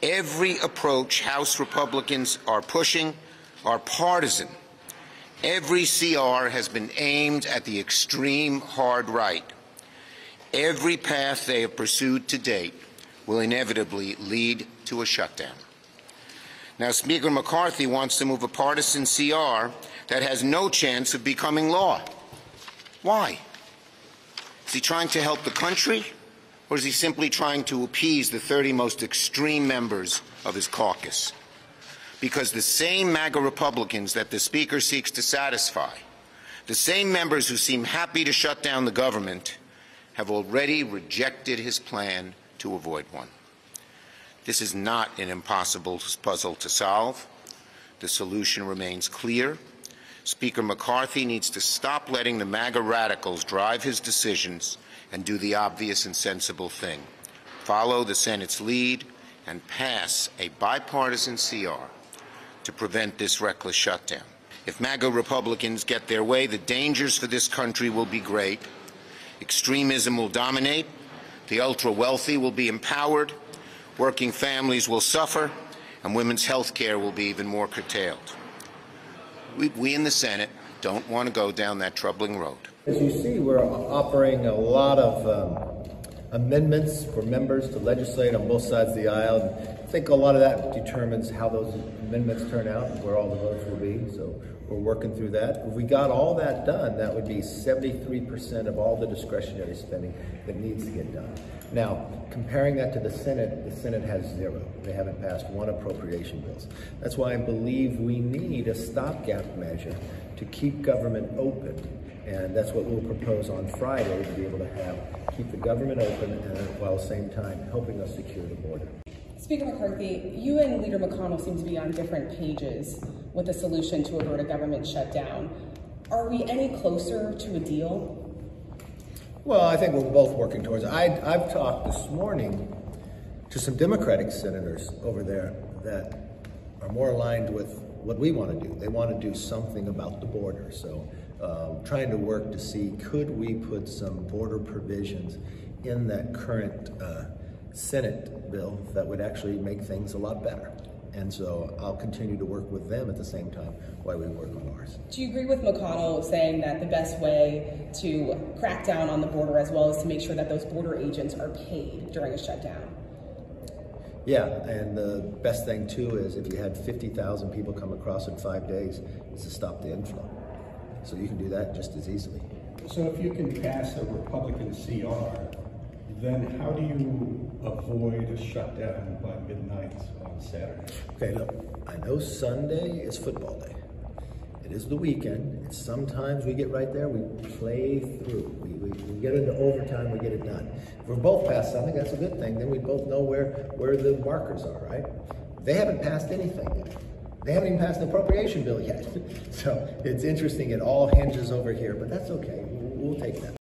Every approach House Republicans are pushing are partisan. Every CR has been aimed at the extreme hard right. Every path they have pursued to date will inevitably lead to a shutdown. Now, Speaker McCarthy wants to move a partisan CR that has no chance of becoming law. Why? Is he trying to help the country, or is he simply trying to appease the 30 most extreme members of his caucus? Because the same MAGA Republicans that the Speaker seeks to satisfy, the same members who seem happy to shut down the government, have already rejected his plan to avoid one. This is not an impossible puzzle to solve. The solution remains clear. Speaker McCarthy needs to stop letting the MAGA radicals drive his decisions and do the obvious and sensible thing. Follow the Senate's lead and pass a bipartisan CR to prevent this reckless shutdown. If MAGA Republicans get their way, the dangers for this country will be great. Extremism will dominate. The ultra-wealthy will be empowered. Working families will suffer, and women's health care will be even more curtailed. We in the Senate don't want to go down that troubling road. As you see, we're offering a lot of amendments for members to legislate on both sides of the aisle. I think a lot of that determines how those amendments turn out and where all the votes will be. So we're working through that. If we got all that done, that would be 73% of all the discretionary spending that needs to get done. Now, comparing that to the Senate has zero. They haven't passed one appropriation bills. That's why I believe we need a stopgap measure to keep government open. And that's what we'll propose on Friday, to be able to keep the government open and while at the same time helping us secure the border. Speaker McCarthy, you and Leader McConnell seem to be on different pages with a solution to avert a government shutdown. Are we any closer to a deal? Well, I think we're both working towards it. I've talked this morning to some Democratic senators over there that are more aligned with what we want to do. They want to do something about the border. So trying to work to see, could we put some border provisions in that current Senate bill that would actually make things a lot better. And so I'll continue to work with them at the same time while we work on ours. Do you agree with McConnell saying that the best way to crack down on the border as well is to make sure that those border agents are paid during a shutdown? Yeah, and the best thing too is if you had 50,000 people come across in 5 days, is to stop the inflow. So you can do that just as easily. So if you can pass a Republican CR, then how do you avoid a shutdown by midnight on Saturday? Okay, look, I know Sunday is football day. It is the weekend. It's sometimes we get right there, we play through. We get into overtime, we get it done. If we're both past something, that's a good thing. Then we both know where the markers are, right? They haven't passed anything yet. They haven't even passed an appropriation bill yet. So it's interesting, it all hinges over here, but that's okay. We'll take that.